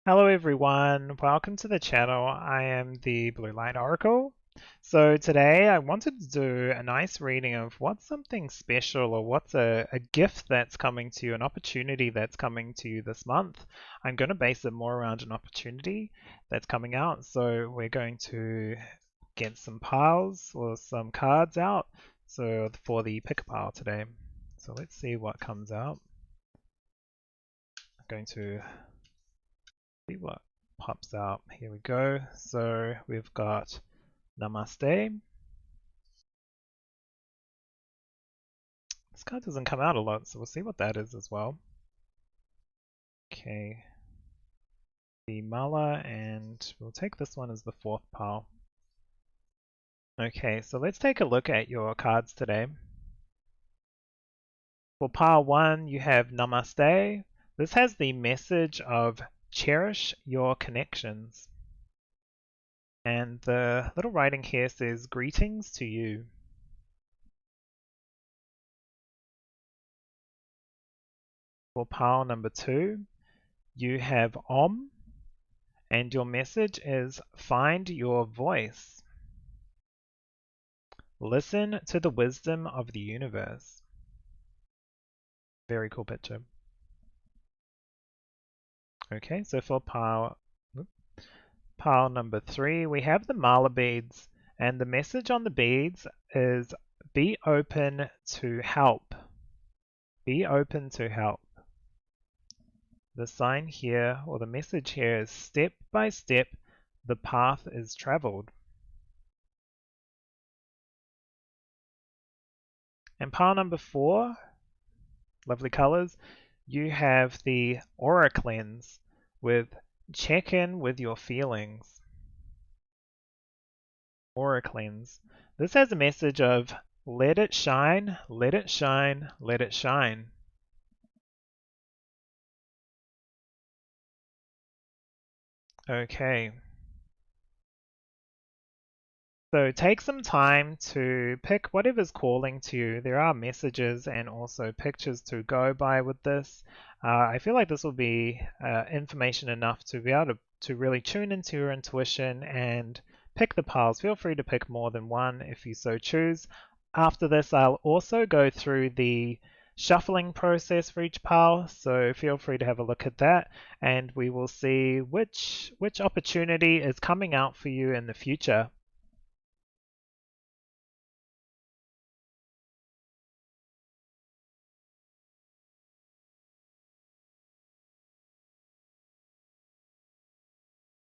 Hello everyone, welcome to the channel. I am the Blue Light Oracle. So today I wanted to do a nice reading of what's something special or what's a gift that's coming to you, an opportunity that's coming to you this month. I'm going to base it more around an opportunity that's coming out. So we're going to get some piles or some cards out so for the pick a pile today. So let's see what comes out. I'm going to see what pops out. Here we go. So we've got Namaste. This card doesn't come out a lot, so we'll see what that is as well. Okay. The Mala, and we'll take this one as the fourth pile. Okay, so let's take a look at your cards today. For pile 1, you have Namaste. This has the message of cherish your connections. And the little writing here says greetings to you. For pile number 2, you have Om, and your message is find your voice. Listen to the wisdom of the universe. Very cool picture. Okay, so for pile number 3, we have the mala beads, and the message on the beads is be open to help. Be open to help. The sign here, or the message here, is step by step, the path is traveled. And pile number 4, lovely colors, you have the aura cleanse with check in with your feelings. Aura cleanse. This has a message of let it shine, let it shine, let it shine. Okay. So take some time to pick whatever's calling to you. There are messages and also pictures to go by with this. I feel like this will be information enough to be able to really tune into your intuition and pick the piles. Feel free to pick more than one if you so choose. After this, I'll also go through the shuffling process for each pile, so feel free to have a look at that, and we will see which opportunity is coming out for you in the future.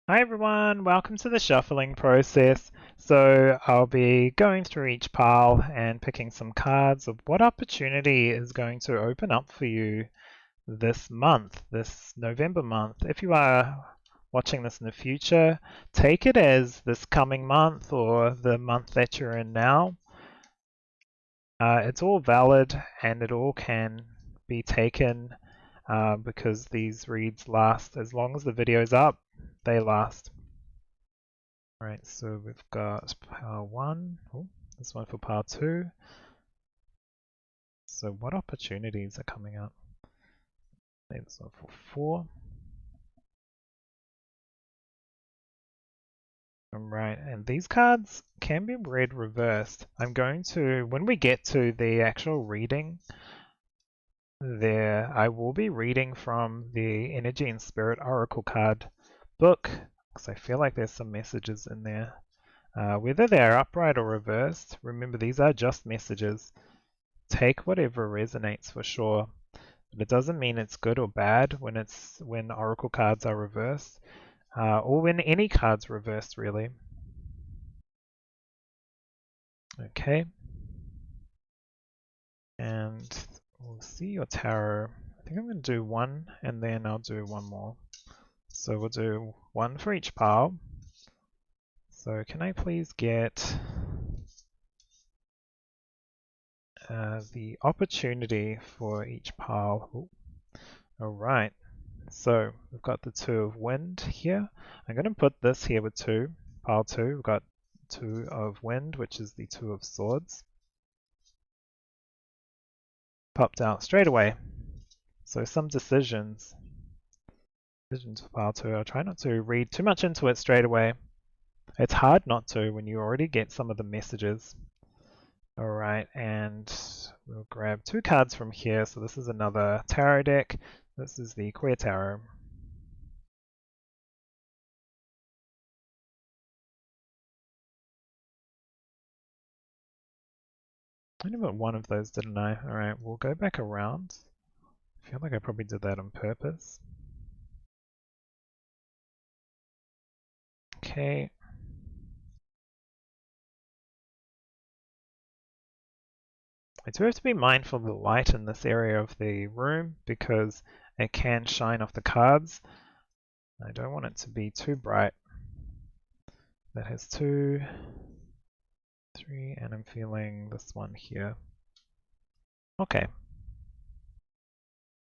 Hi everyone, welcome to the shuffling process. So I'll be going through each pile and picking some cards of what opportunity is going to open up for you this month, this November month. If you are watching this in the future, take it as this coming month or the month that you're in now. It's all valid and it all can be taken because these reads last as long as the video's up, they last. Alright, so we've got pile 1, this one for pile 2. So what opportunities are coming up? Maybe this one for 4. Alright, and these cards can be read reversed. I'm going to, when we get to the actual reading, I will be reading from the Energy and Spirit Oracle card book, because I feel like there's some messages in there. Whether they're upright or reversed, remember these are just messages. Take whatever resonates for sure, but it doesn't mean it's good or bad when Oracle cards are reversed, or when any card's reversed really. Okay, and we'll see your tarot. I think I'm going to do one and then I'll do one more. So we'll do one for each pile. So can I please get the opportunity for each pile? Ooh. All right, so we've got the 2 of wind here. I'm going to put this here with 2, pile 2. We've got 2 of wind, which is the 2 of swords. Popped out straight away. So some decisions. Visions for pile 2. I'll try not to read too much into it straight away. It's hard not to when you already get some of the messages. Alright, and we'll grab 2 cards from here. So this is another tarot deck. This is the Queer Tarot. I only got one of those, didn't I? Alright, we'll go back around. I feel like I probably did that on purpose. Okay. I do have to be mindful of the light in this area of the room because it can shine off the cards. I don't want it to be too bright. That has 2, 3, and I'm feeling this one here. Okay.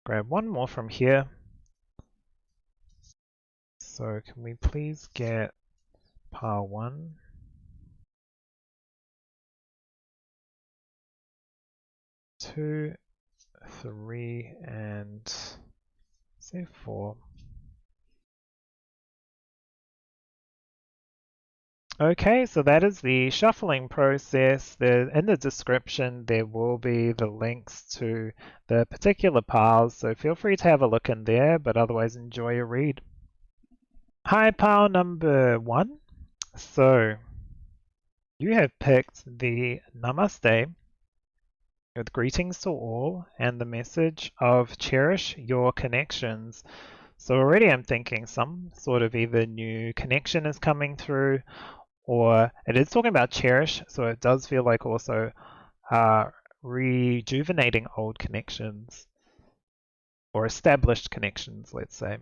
Grab one more from here. So can we please get pile 1? 2, 3, and say 4. Okay, so that is the shuffling process. In the description, there will be the links to the particular piles, so feel free to have a look in there, but otherwise enjoy your read. Hi, pile number 1. So, you have picked the Namaste with greetings to all and the message of cherish your connections. So already I'm thinking some sort of either new connection is coming through, or it is talking about cherish, so it does feel like also rejuvenating old connections or established connections, let's say.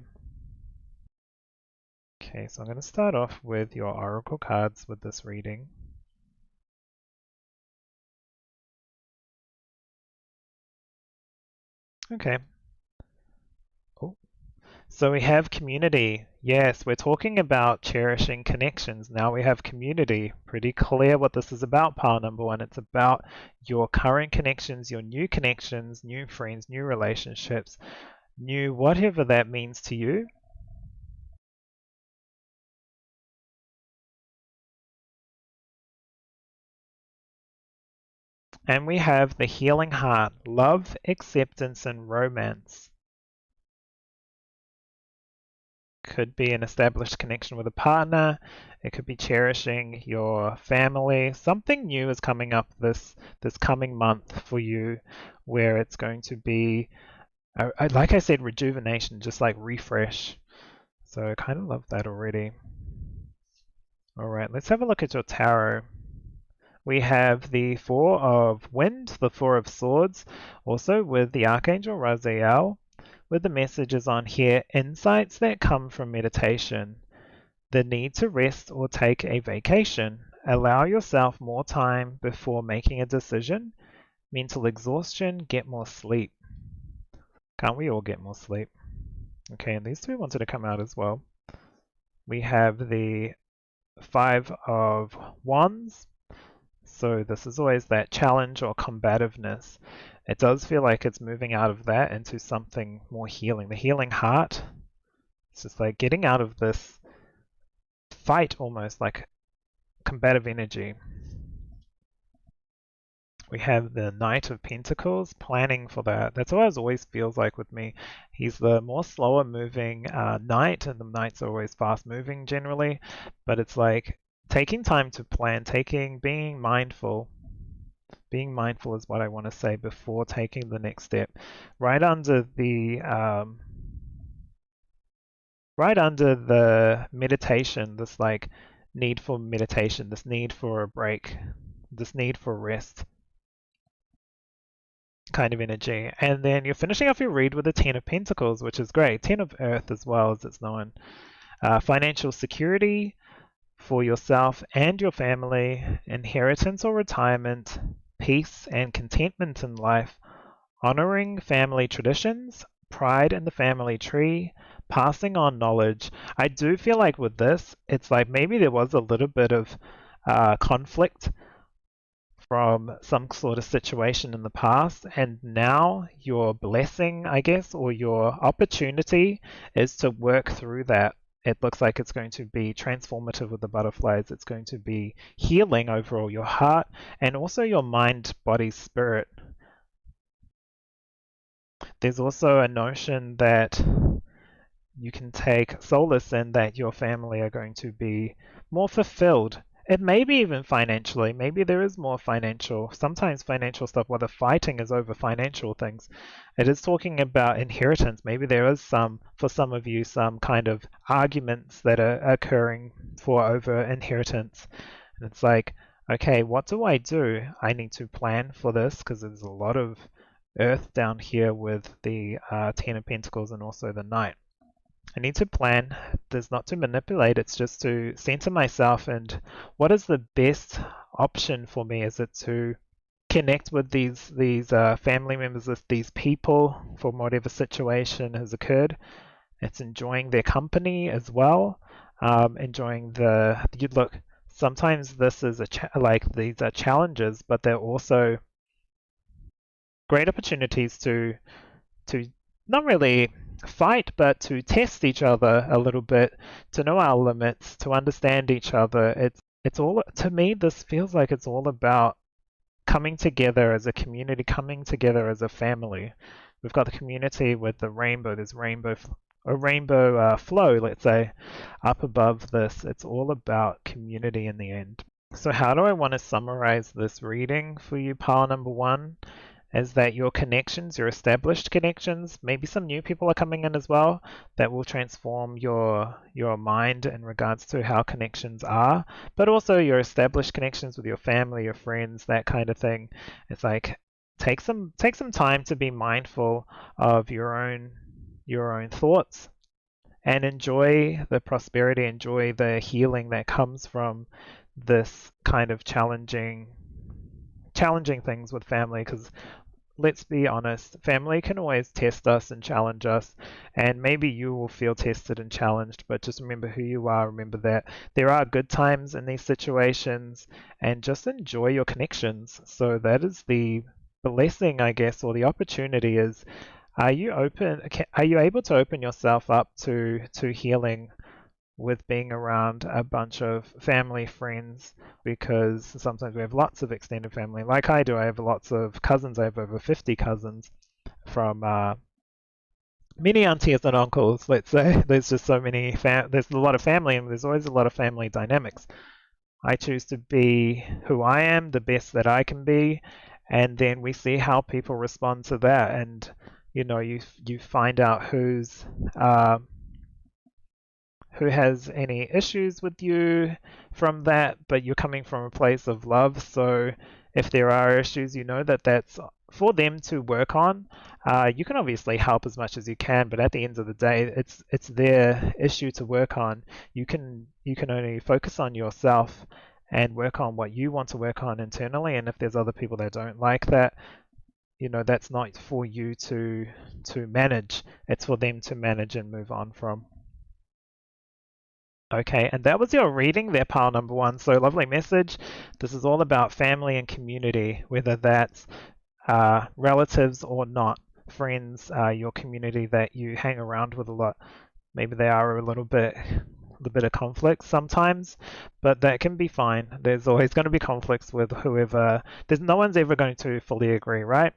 Okay, so I'm going to start off with your oracle cards with this reading. Okay. Oh. So we have community. Yes, we're talking about cherishing connections. Now we have community. Pretty clear what this is about, pile number 1. It's about your current connections, your new connections, new friends, new relationships, new whatever that means to you. And we have the healing heart, love, acceptance, and romance. Could be an established connection with a partner. It could be cherishing your family. Something new is coming up this coming month for you, where it's going to be, like I said, rejuvenation, just like refresh. So I kind of love that already. All right, let's have a look at your tarot. We have the 4 of Wind, the 4 of Swords, also with the Archangel Raziel, with the messages on here, insights that come from meditation, the need to rest or take a vacation, allow yourself more time before making a decision, mental exhaustion, get more sleep. Can't we all get more sleep? Okay, and these 2 wanted to come out as well. We have the 5 of Wands. So this is always that challenge or combativeness. It does feel like it's moving out of that into something more healing. The healing heart. It's just like getting out of this fight almost, like combative energy. We have the Knight of Pentacles, planning for that. That's what it always feels like with me. He's the more slower moving knight, and the knights are always fast moving generally. But it's like taking time to plan, being mindful. Being mindful is what I want to say before taking the next step. Right under the meditation, this like need for meditation, this need for a break, this need for rest kind of energy. And then you're finishing off your read with the 10 of Pentacles, which is great. 10 of Earth as well, as it's known. Financial security for yourself and your family, inheritance or retirement, peace and contentment in life, honoring family traditions, pride in the family tree, passing on knowledge. I do feel like with this, it's like maybe there was a little bit of conflict from some sort of situation in the past, and now your blessing, I guess, or your opportunity is to work through that. It looks like it's going to be transformative with the butterflies. It's going to be healing overall your heart and also your mind, body, spirit. There's also a notion that you can take solace in that your family are going to be more fulfilled. It may be even financially. Maybe there is more financial, sometimes financial stuff, where the fighting is over financial things. It is talking about inheritance. Maybe there is some, for some of you, some kind of arguments that are occurring for over inheritance. And it's like, okay, what do I do? I need to plan for this because there's a lot of earth down here with the Ten of Pentacles and also the Knight. I need to plan. There's not to manipulate, it's just to center myself and what is the best option for me? Is it to connect with these family members, with these people from whatever situation has occurred? It's enjoying their company as well. Enjoying you look. Sometimes this is like these are challenges, but they're also great opportunities to not really fight, but to test each other a little bit, to know our limits, to understand each other. It's all, to me, this feels like it's all about coming together as a community, coming together as a family. We've got the community with the rainbow. There's a rainbow flow, let's say, up above this. It's all about community in the end. So how do I want to summarize this reading for you, pile number one? Is that your connections, your established connections, maybe some new people are coming in as well that will transform your mind in regards to how connections are, but also your established connections with your family, your friends, that kind of thing. It's like take some time to be mindful of your own thoughts and enjoy the prosperity, enjoy the healing that comes from this kind of challenging things with family, because let's be honest, family can always test us and challenge us, and maybe you will feel tested and challenged, but just remember who you are. Remember that there are good times in these situations, and just enjoy your connections. So that is the blessing, I guess, or the opportunity is, are you able to open yourself up to healing with being around a bunch of family friends, because sometimes we have lots of extended family. Like I do, I have lots of cousins. I have over 50 cousins from many aunties and uncles, let's say. There's just so many, there's a lot of family, and there's always a lot of family dynamics. I choose to be who I am, the best that I can be, and then we see how people respond to that. And you find out uh, who has any issues with you from that, but you're coming from a place of love. So if there are issues, you know that that's for them to work on. You can obviously help as much as you can, but at the end of the day, it's their issue to work on. You can only focus on yourself and work on what you want to work on internally. And if there's other people that don't like that, that's not for you to manage. It's for them to manage and move on from. Okay, and that was your reading there, pile number one. So lovely message. This is all about family and community, whether that's relatives or not, friends, your community that you hang around with a lot. Maybe they are a bit of conflict sometimes, but that can be fine. There's always going to be conflicts with whoever. There's no one's ever going to fully agree, right?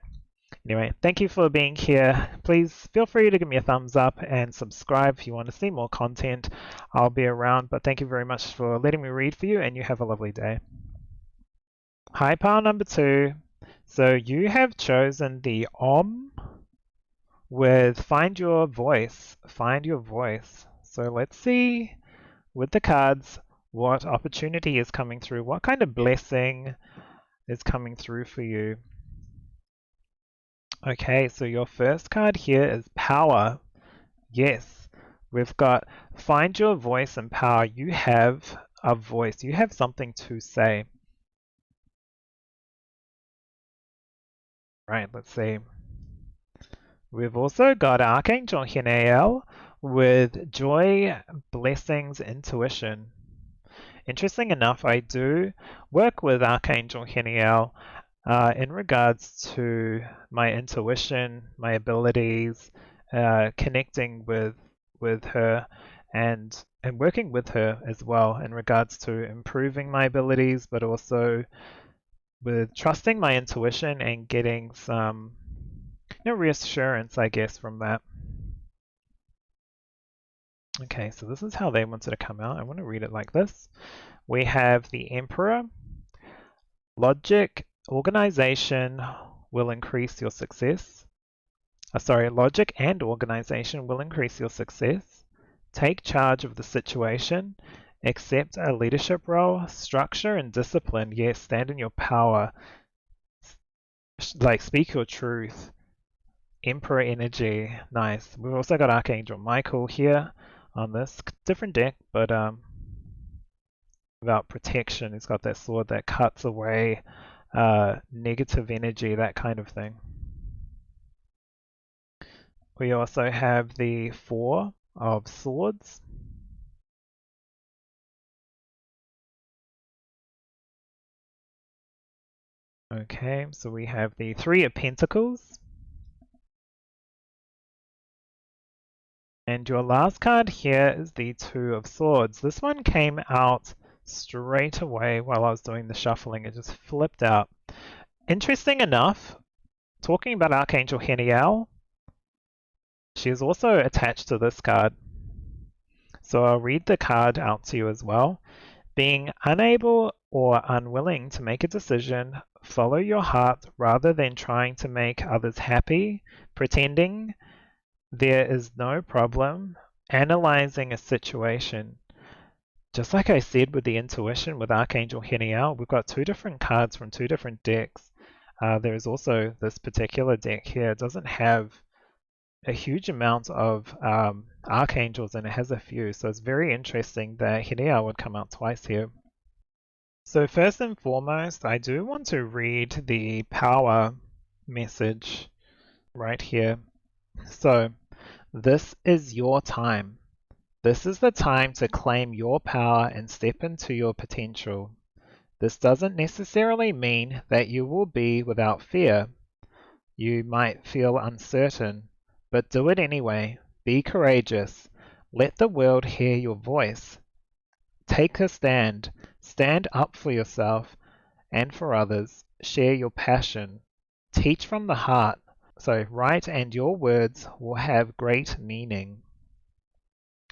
Anyway, thank you for being here. Please feel free to give me a thumbs up and subscribe if you want to see more content. I'll be around, but thank you very much for letting me read for you, and you have a lovely day. Hi, pile number two. So you have chosen the Om with Find Your Voice. Find Your Voice. So let's see with the cards what opportunity is coming through, what kind of blessing is coming through for you. Okay, so your first card here is Power. Yes, we've got Find Your Voice and Power. You have a voice, you have something to say. Right, let's see. We've also got Archangel Hinael with Joy, Blessings, Intuition. Interesting enough, I do work with Archangel Heniel in regards to my intuition, my abilities, connecting with her, and working with her as well in regards to improving my abilities, but also with trusting my intuition and getting some reassurance, I guess, from that. Okay, so this is how they wanted to come out. I want to read it like this. We have the Emperor. Logic, organization will increase your success. Logic and organization will increase your success. Take charge of the situation. Accept a leadership role. Structure and discipline. Yes, stand in your power. Like, speak your truth. Emperor energy. Nice. We've also got Archangel Michael here on this. Different deck, but about protection. He's got that sword that cuts away negative energy, that kind of thing. We also have the Four of Swords. Okay, so we have the Three of Pentacles. And your last card here is the Two of Swords. This one came out straight away while I was doing the shuffling. It just flipped out. Interesting enough, talking about Archangel Heniel, she is also attached to this card. So I'll read the card out to you as well. Being unable or unwilling to make a decision, follow your heart rather than trying to make others happy, pretending there is no problem, analyzing a situation. Just like I said with the intuition with Archangel Heniel, we've got two different cards from two different decks. There is also this particular deck here. It doesn't have a huge amount of archangels and it has a few, so it's very interesting that Heniel would come out twice here. So first and foremost, I do want to read the power message right here. So this is your time. This is the time to claim your power and step into your potential. This doesn't necessarily mean that you will be without fear. You might feel uncertain, but do it anyway. Be courageous. Let the world hear your voice. Take a stand. Stand up for yourself and for others. Share your passion. Teach from the heart. So write and your words will have great meaning.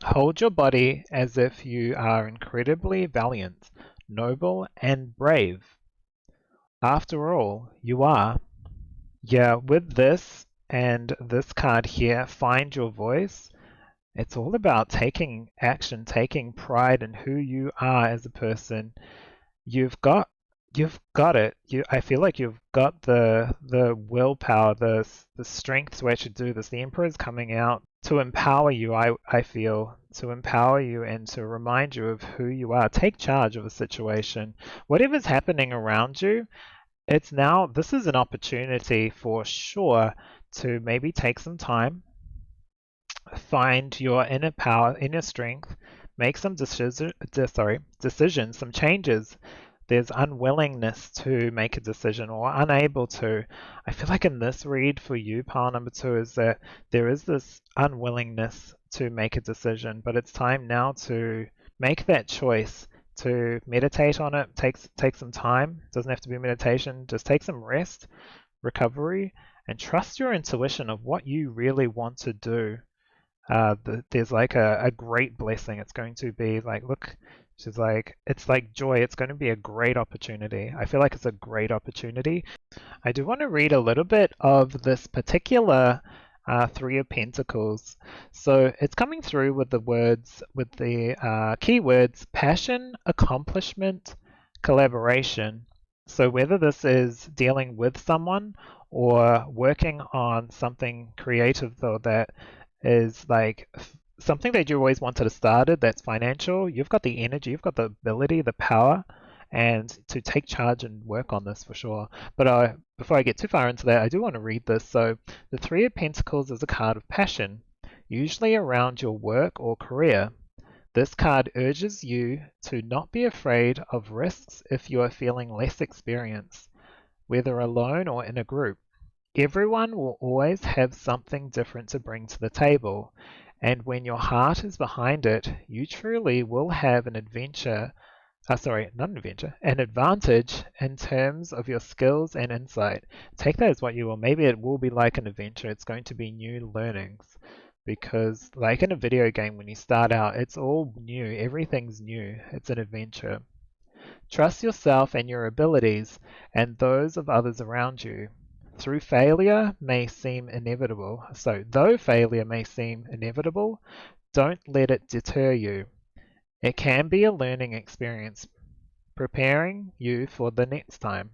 Hold your body as if you are incredibly valiant, noble, and brave. After all, you are. Yeah, with this and this card here, find your voice. It's all about taking action, taking pride in who you are as a person. You've got it. I feel like you've got the willpower, the strength to actually do this. The Emperor is coming out to empower you. I feel to empower you and to remind you of who you are. Take charge of a situation. Whatever's happening around you, this is an opportunity for sure to maybe take some time, find your inner power, inner strength, make some decisions, some changes. There's unwillingness to make a decision or unable to. I feel like in this read for you, pile number 2, is that there is this unwillingness to make a decision, but it's time now to make that choice, to meditate on it. Take some time. It doesn't have to be meditation. Just take some rest, recovery, and trust your intuition of what you really want to do. There's like a great blessing. It's going to be like, look, she's like, it's like joy. It's going to be a great opportunity. I feel like it's a great opportunity. I do want to read a little bit of this particular Three of Pentacles. So it's coming through with the words, with the keywords, passion, accomplishment, collaboration. So whether this is dealing with someone or working on something creative though that is like something that you always wanted to start that's financial, you've got the energy, you've got the ability, the power, and to take charge and work on this for sure. But before I get too far into that, I do want to read this. So the Three of Pentacles is a card of passion, usually around your work or career. This card urges you to not be afraid of risks if you are feeling less experienced, whether alone or in a group. Everyone will always have something different to bring to the table, and when your heart is behind it, you truly will have an adventure. Not an adventure, an advantage in terms of your skills and insight. Take that as what you will. Maybe it will be like an adventure. It's going to be new learnings. Because, like in a video game, when you start out, it's all new. Everything's new. It's an adventure. Trust yourself and your abilities and those of others around you. Though failure may seem inevitable, don't let it deter you. It can be a learning experience, preparing you for the next time.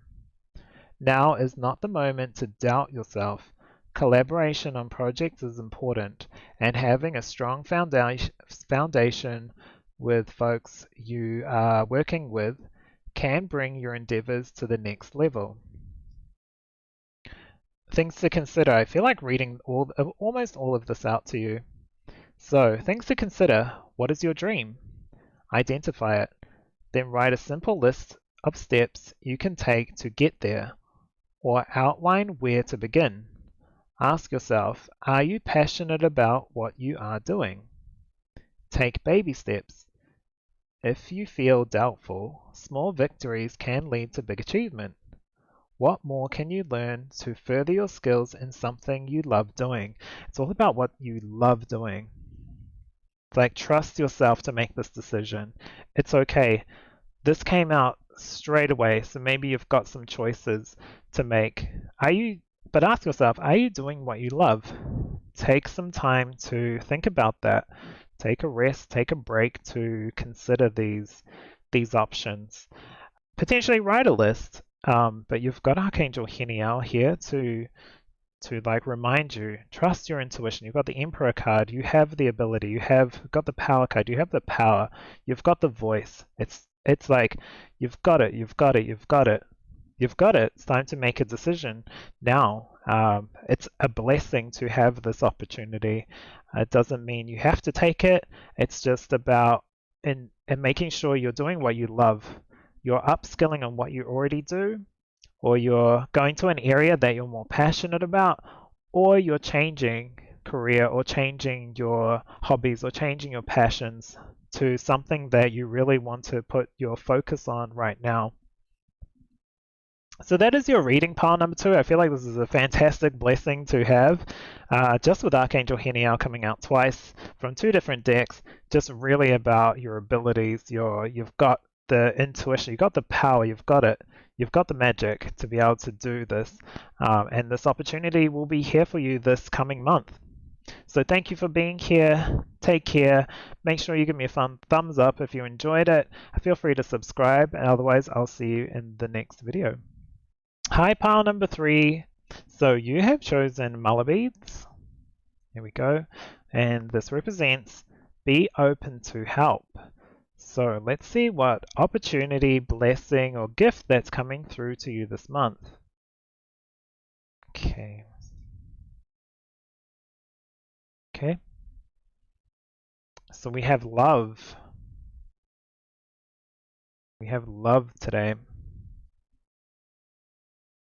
Now is not the moment to doubt yourself. Collaboration on projects is important, and having a strong foundation with folks you are working with can bring your endeavors to the next level. Things to consider. I feel like reading almost all of this out to you. So, things to consider. What is your dream? Identify it. Then write a simple list of steps you can take to get there, or outline where to begin. Ask yourself, are you passionate about what you are doing? Take baby steps. If you feel doubtful, small victories can lead to big achievement. What more can you learn to further your skills in something you love doing? It's all about what you love doing. Like, trust yourself to make this decision. It's okay. This came out straight away, so maybe you've got some choices to make. But ask yourself, are you doing what you love? Take some time to think about that. Take a rest, take a break to consider these options. Potentially write a list, but you've got Archangel Heniel here to like remind you, trust your intuition. You've got the Emperor card, you have the ability, you have got the Power card, you have the power, you've got the voice. It's like you've got it, you've got it, you've got it. You've got it. It's time to make a decision now. It's a blessing to have this opportunity. It doesn't mean you have to take it. It's just about in making sure you're doing what you love. You're upskilling on what you already do, or you're going to an area that you're more passionate about, or you're changing career or changing your hobbies or changing your passions to something that you really want to put your focus on right now. So that is your reading pile number 2. I feel like this is a fantastic blessing to have, just with Archangel Heniel coming out twice from 2 different decks, just really about your abilities. You've got the intuition, you've got the power, you've got it. You've got the magic to be able to do this, and this opportunity will be here for you this coming month. So thank you for being here. Take care. Make sure you give me a thumbs up if you enjoyed it. Feel free to subscribe, and otherwise I'll see you in the next video. Hi, pile number 3. So you have chosen Mala beads. Here we go. And this represents be open to help. So let's see what opportunity, blessing, or gift that's coming through to you this month. Okay. Okay. So we have love. We have love today.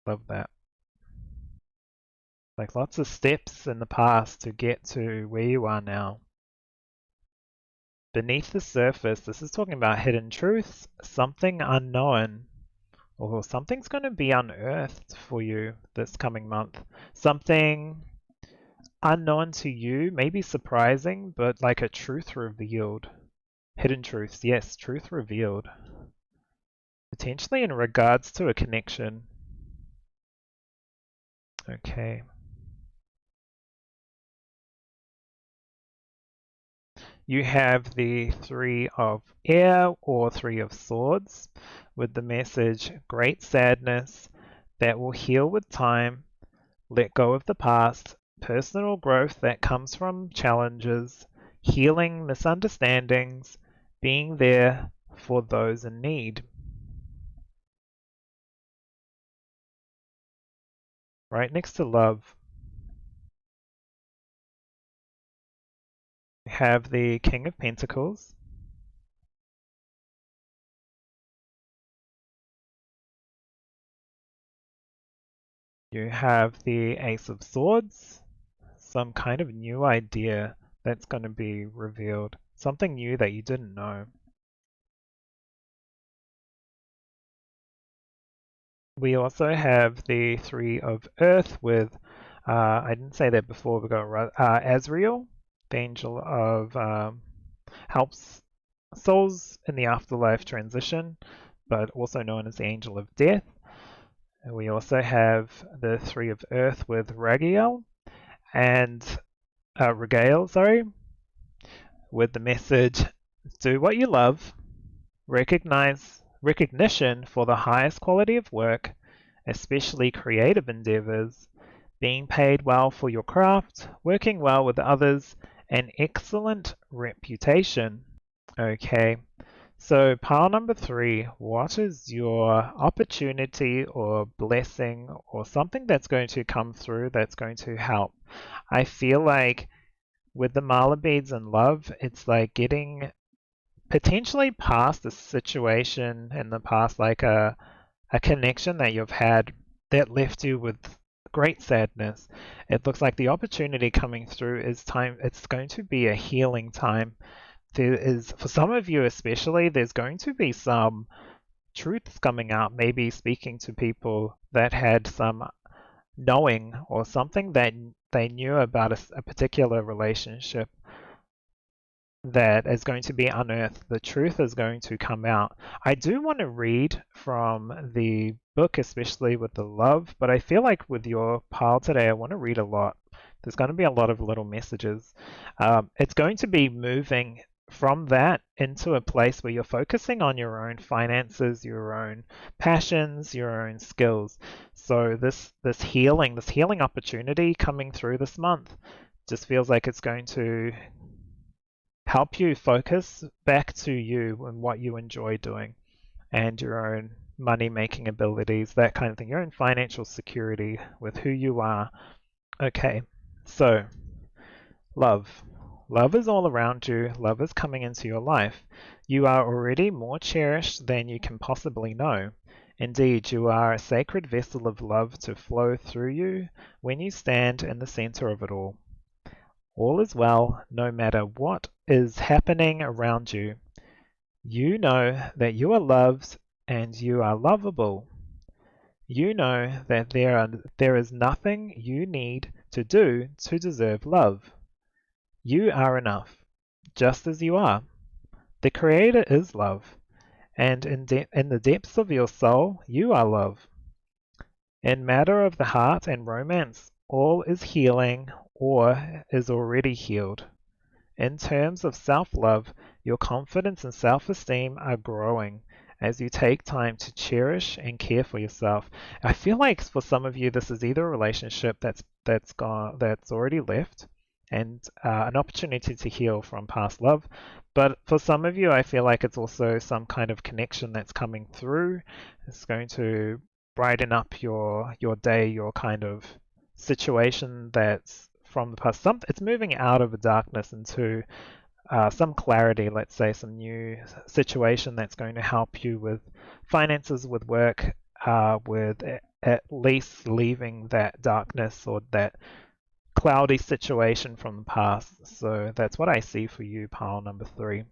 Love that. Like lots of steps in the past to get to where you are now. Beneath the surface, this is talking about hidden truths, something unknown, or something's going to be unearthed for you this coming month. Something unknown to you, maybe surprising, but like a truth revealed. Hidden truths, yes, truth revealed. Potentially in regards to a connection. Okay. You have the 3 of air or 3 of swords with the message, great sadness that will heal with time, let go of the past, personal growth that comes from challenges, healing misunderstandings, being there for those in need. Right next to love, we have the King of Pentacles. You have the Ace of Swords, some kind of new idea that's going to be revealed, something new that you didn't know. We also have the Three of Earth with, I didn't say that before, we got Azrael, the angel of helps souls in the afterlife transition, but also known as the angel of death. And we also have the Three of Earth with Ragiel and Regale, sorry, with the message, do what you love, recognition for the highest quality of work, especially creative endeavors, being paid well for your craft, working well with others, an excellent reputation. Okay, so pile number 3, what is your opportunity or blessing or something that's going to come through that's going to help? I feel like with the mala beads and love, it's like getting potentially past a situation in the past, like a connection that you've had that left you with great sadness. It looks like the opportunity coming through is time, it's going to be a healing time. There is, for some of you especially, there's going to be some truths coming out, maybe speaking to people that had some knowing or something that they knew about a particular relationship that is going to be unearthed. The truth is going to come out. I do want to read from the book, especially with the love, but I feel like with your pile today, I want to read a lot. There's going to be a lot of little messages. It's going to be moving from that into a place where you're focusing on your own finances, your own passions, your own skills. So this healing opportunity coming through this month just feels like it's going to help you focus back to you and what you enjoy doing and your own money making abilities, that kind of thing, your own financial security with who you are. Okay, so love. Love is all around you. Love is coming into your life. You are already more cherished than you can possibly know. Indeed, you are a sacred vessel of love to flow through you when you stand in the center of it all. All is well, no matter what is happening around you. You know that you are loved and you are lovable. You know that there is nothing you need to do to deserve love. You are enough, just as you are. The Creator is love, and in the depths of your soul, you are love. In matter of the heart and romance, all is healing or is already healed. In terms of self-love, your confidence and self-esteem are growing as you take time to cherish and care for yourself. I feel like for some of you, this is either a relationship that's already left and an opportunity to heal from past love. But for some of you, I feel like it's also some kind of connection that's coming through. It's going to brighten up your day, your kind of situation that's from the past. It's moving out of the darkness into some clarity, let's say some new situation that's going to help you with finances, with work, with at least leaving that darkness or that cloudy situation from the past. So that's what I see for you, pile number 3.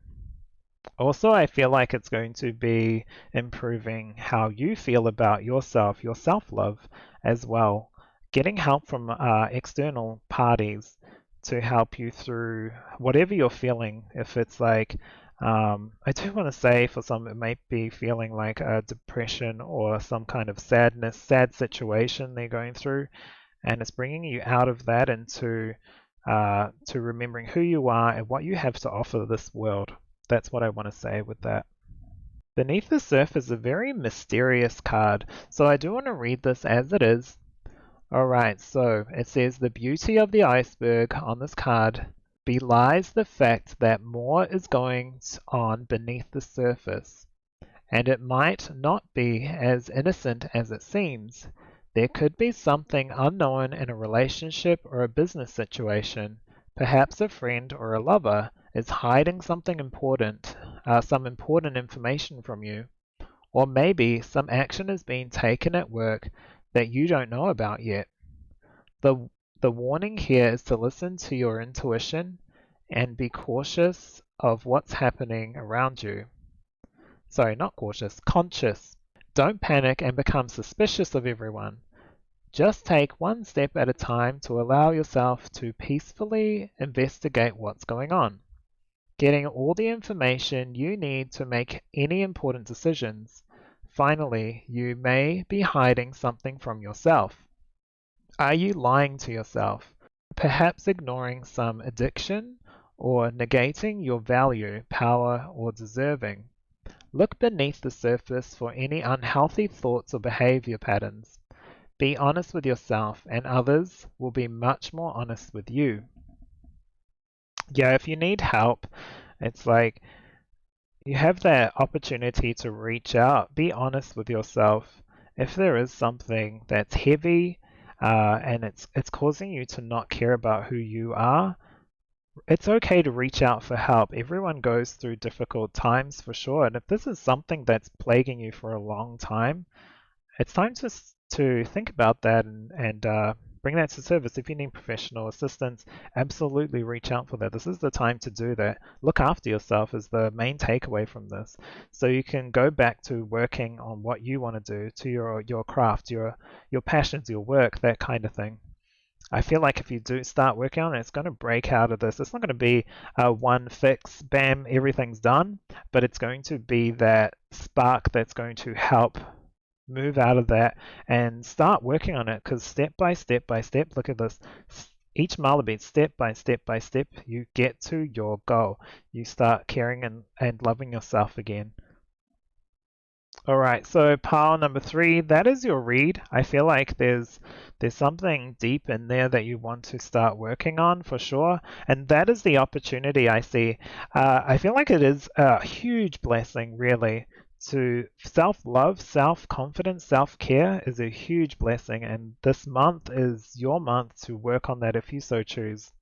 Also, I feel like it's going to be improving how you feel about yourself, your self-love as well. Getting help from external parties to help you through whatever you're feeling. If it's like, I do want to say for some, it might be feeling like a depression or some kind of sadness, sad situation they're going through, and it's bringing you out of that into to remembering who you are and what you have to offer this world. That's what I want to say with that. Beneath the Surface is a very mysterious card, so I do want to read this as it is. Alright, so it says the beauty of the iceberg on this card belies the fact that more is going on beneath the surface, and it might not be as innocent as it seems. There could be something unknown in a relationship or a business situation. Perhaps a friend or a lover is hiding something important, some important information from you. Or maybe some action is being taken at work that you don't know about yet. The, the warning here is to listen to your intuition and be cautious of what's happening around you. Sorry, not cautious, conscious. Don't panic and become suspicious of everyone. Just take one step at a time to allow yourself to peacefully investigate what's going on, getting all the information you need to make any important decisions. Finally, you may be hiding something from yourself. Are you lying to yourself? Perhaps ignoring some addiction or negating your value, power, or deserving. Look beneath the surface for any unhealthy thoughts or behavior patterns. Be honest with yourself, and others will be much more honest with you. Yeah, if you need help, it's like you have that opportunity to reach out. Be honest with yourself. If there is something that's heavy and it's causing you to not care about who you are, it's okay to reach out for help. Everyone goes through difficult times for sure. And if this is something that's plaguing you for a long time, it's time to think about that and bring that to service. If you need professional assistance, absolutely reach out for that. This is the time to do that. Look after yourself is the main takeaway from this. So you can go back to working on what you want to do, to your craft, your passions, your work, that kind of thing. I feel like if you do start working on it, it's going to break out of this. It's not going to be one fix, bam, everything's done, but it's going to be that spark that's going to help move out of that and start working on it, because step by step by step, look at this. Each mile beat, step by step by step, you get to your goal. You start caring and loving yourself again. All right, so pile number 3, that is your read. I feel like there's something deep in there that you want to start working on for sure, and that is the opportunity I see. I feel like it is a huge blessing, really, to self-love, self-confidence, self-care is a huge blessing, and this month is your month to work on that if you so choose.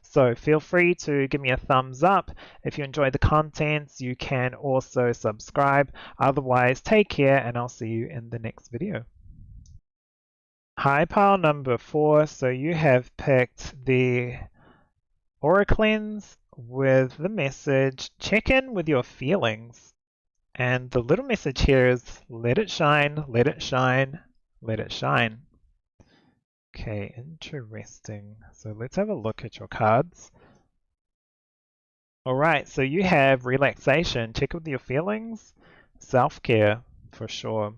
So feel free to give me a thumbs up. If you enjoy the contents, you can also subscribe. Otherwise, take care and I'll see you in the next video. Hi, pile number 4. So you have picked the Aura Cleanse with the message, check in with your feelings. And the little message here is, let it shine, let it shine, let it shine. Okay, interesting. So let's have a look at your cards. All right, so you have relaxation, check with your feelings, self-care for sure.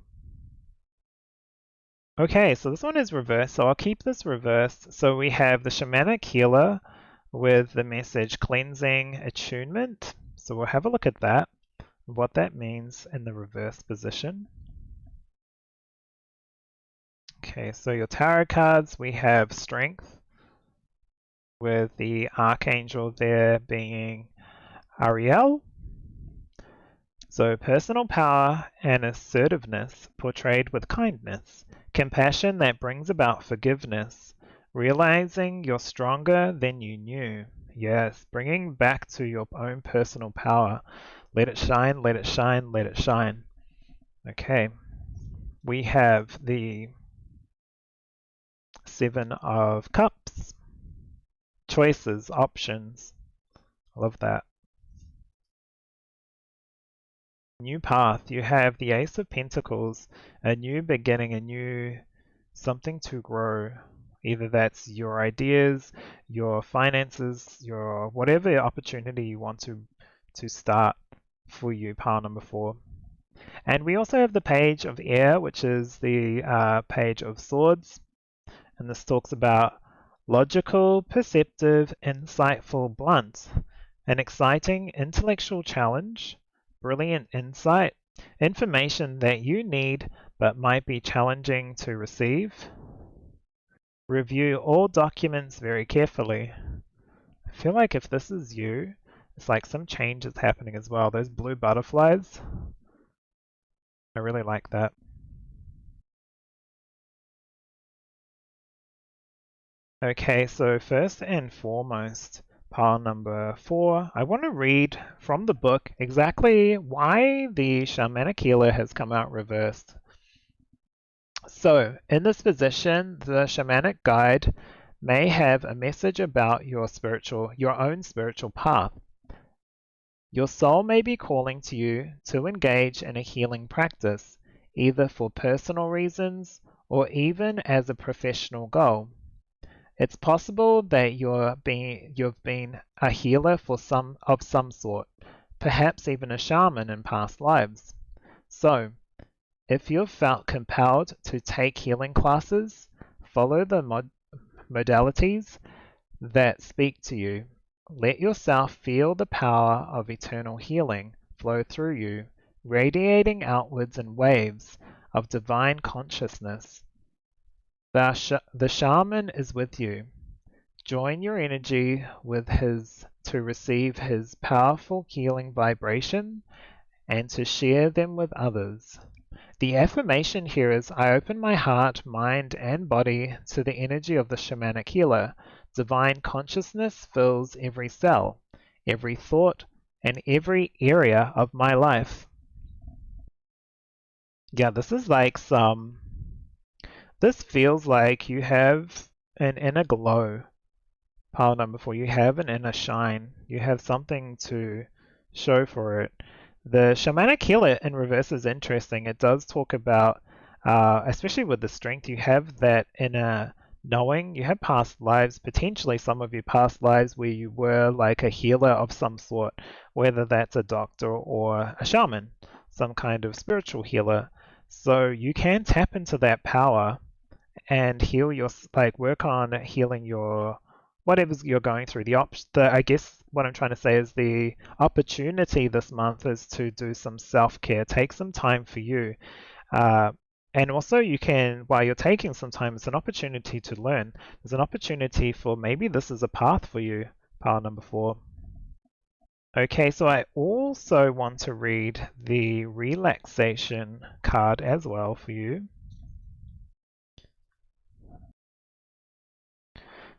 Okay, so this one is reversed, so I'll keep this reversed. So we have the shamanic healer with the message cleansing attunement. So we'll have a look at that, what that means in the reverse position. Okay, so your tarot cards, we have strength with the archangel there being Ariel. So personal power and assertiveness portrayed with kindness, compassion that brings about forgiveness, realizing you're stronger than you knew. Yes, bringing back to your own personal power. Let it shine, let it shine, let it shine. Okay, we have the 7 of Cups. Choices, options. I love that. New path. You have the Ace of Pentacles, a new beginning, a new something to grow. Either that's your ideas, your finances, your whatever opportunity you want to start for you, pile number 4. And we also have the Page of Air, which is the Page of Swords. And this talks about logical, perceptive, insightful, blunt, an exciting intellectual challenge, brilliant insight, information that you need but might be challenging to receive. Review all documents very carefully. I feel like if this is you, it's like some change is happening as well. Those blue butterflies, I really like that. Okay, so first and foremost, pile number 4, I want to read from the book exactly why the shamanic healer has come out reversed. So, in this position, the shamanic guide may have a message about your own spiritual path. Your soul may be calling to you to engage in a healing practice, either for personal reasons or even as a professional goal. It's possible that you've been a healer of some sort, perhaps even a shaman in past lives. So, if you've felt compelled to take healing classes, follow the modalities that speak to you. Let yourself feel the power of eternal healing flow through you, radiating outwards in waves of divine consciousness. The shaman is with you. Join your energy with his to receive his powerful healing vibration and to share them with others. The affirmation here is I open my heart, mind, and body to the energy of the shamanic healer. Divine consciousness fills every cell, every thought, and every area of my life. Yeah, this feels like you have an inner glow. Pile number 4, you have an inner shine. You have something to show for it. The shamanic healer in reverse is interesting. It does talk about, especially with the strength, you have that inner knowing. You have past lives, potentially some of your past lives where you were like a healer of some sort, whether that's a doctor or a shaman, some kind of spiritual healer. So you can tap into that power and heal your like work on healing your whatever you're going through. I guess what I'm trying to say is the opportunity this month is to do some self-care, take some time for you. Uh, and also you can, while you're taking some time, it's an opportunity to learn. There's an opportunity for maybe this is a path for you, pile number 4. Okay, so I also want to read the relaxation card as well for you.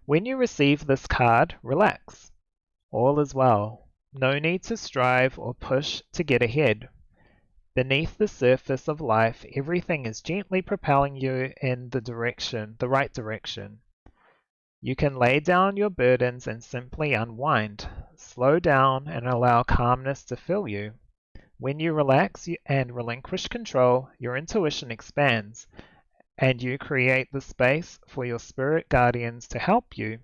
When you receive this card, relax. All is well. No need to strive or push to get ahead. Beneath the surface of life, everything is gently propelling you in the right direction. You can lay down your burdens and simply unwind. Slow down and allow calmness to fill you. When you relax and relinquish control, your intuition expands, and you create the space for your spirit guardians to help you.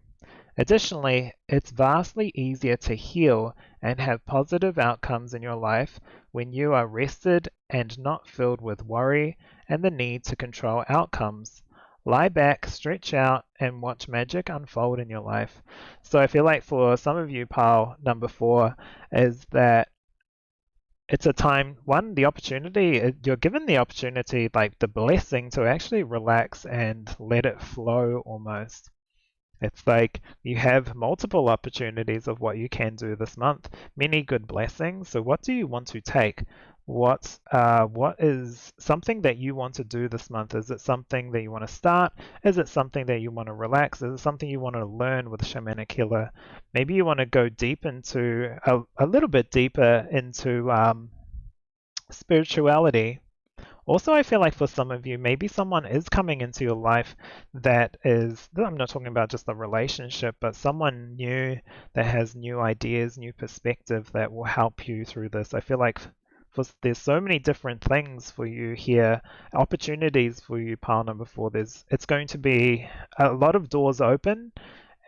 Additionally, it's vastly easier to heal and have positive outcomes in your life when you are rested and not filled with worry and the need to control outcomes. Lie back, stretch out, and watch magic unfold in your life. So I feel like for some of you, pile number 4 is that it's a time, one, the opportunity, you're given the opportunity, like the blessing to actually relax and let it flow almost. It's like you have multiple opportunities of what you can do this month, many good blessings. So what do you want to take? What is something that you want to do this month? Is it something that you want to start? Is it something that you want to relax? Is it something you want to learn with Shamanic Healer? Maybe you want to go deep into a little bit deeper into spirituality. Also, I feel like for some of you, maybe someone is coming into your life that is, I'm not talking about just a relationship, but someone new that has new ideas, new perspective that will help you through this. I feel like there's so many different things for you here, opportunities for you, pile number 4. It's going to be a lot of doors open,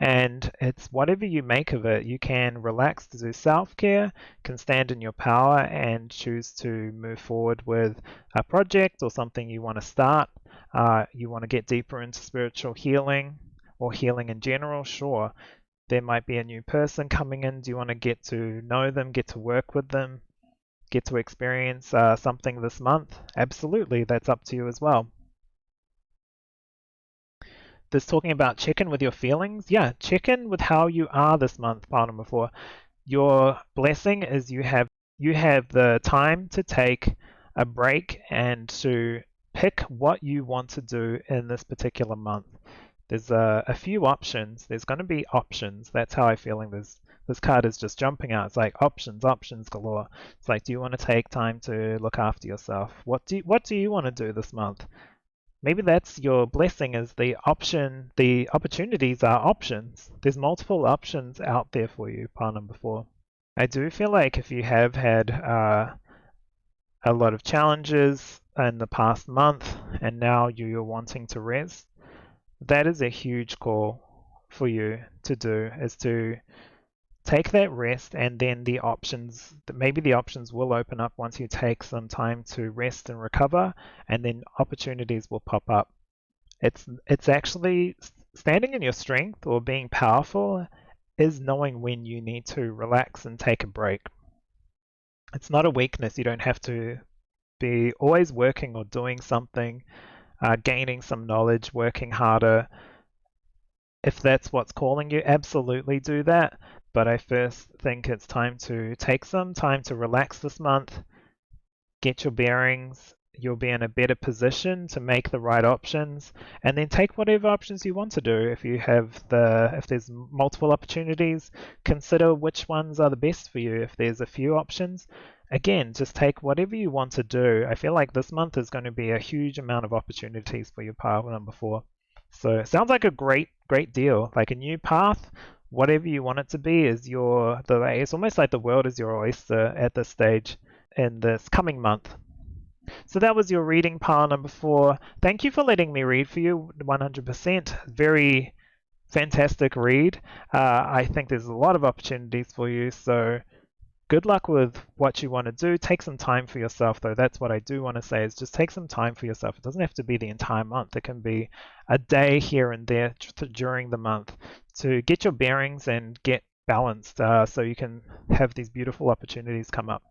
and it's whatever you make of it. You can relax to do self-care, can stand in your power and choose to move forward with a project or something you want to start. You want to get deeper into spiritual healing or healing in general, sure. There might be a new person coming in. Do you want to get to know them, get to work with them, get to experience something this month? Absolutely, that's up to you as well. This talking about check in with your feelings. Yeah, check in with how you are this month, pile number 4. Your blessing is you have the time to take a break and to pick what you want to do in this particular month. There's a few options. There's going to be options. That's how I'm feeling. This card is just jumping out. It's like options galore. It's like, do you want to take time to look after yourself? What do you want to do this month? Maybe that's your blessing, is the opportunities are options. There's multiple options out there for you, pile number 4. I do feel like if you have had a lot of challenges in the past month and now you're wanting to rest, that is a huge call for you to do, is to take that rest, and then maybe the options will open up once you take some time to rest and recover, and then opportunities will pop up. It's actually standing in your strength, or being powerful is knowing when you need to relax and take a break. It's not a weakness. You don't have to be always working or doing something, gaining some knowledge, working harder. If that's what's calling you, absolutely do that. But I first think it's time to take some time to relax this month, get your bearings. You'll be in a better position to make the right options, and then take whatever options you want to do. If there's multiple opportunities, consider which ones are the best for you. If there's a few options, again, just take whatever you want to do. I feel like this month is going to be a huge amount of opportunities for your pile number 4. So it sounds like a great deal, like a new path. Whatever you want it to be is it's almost like the world is your oyster at this stage in this coming month. So that was your reading, pile number 4. Thank you for letting me read for you. 100%. Very fantastic read. I think there's a lot of opportunities for you. So good luck with what you want to do. Take some time for yourself, though. That's what I do want to say, is just take some time for yourself. It doesn't have to be the entire month. It can be a day here and there during the month to get your bearings and get balanced, so you can have these beautiful opportunities come up.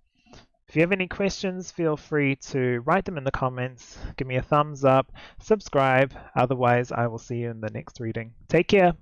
If you have any questions, feel free to write them in the comments, give me a thumbs up, subscribe. Otherwise, I will see you in the next reading. Take care.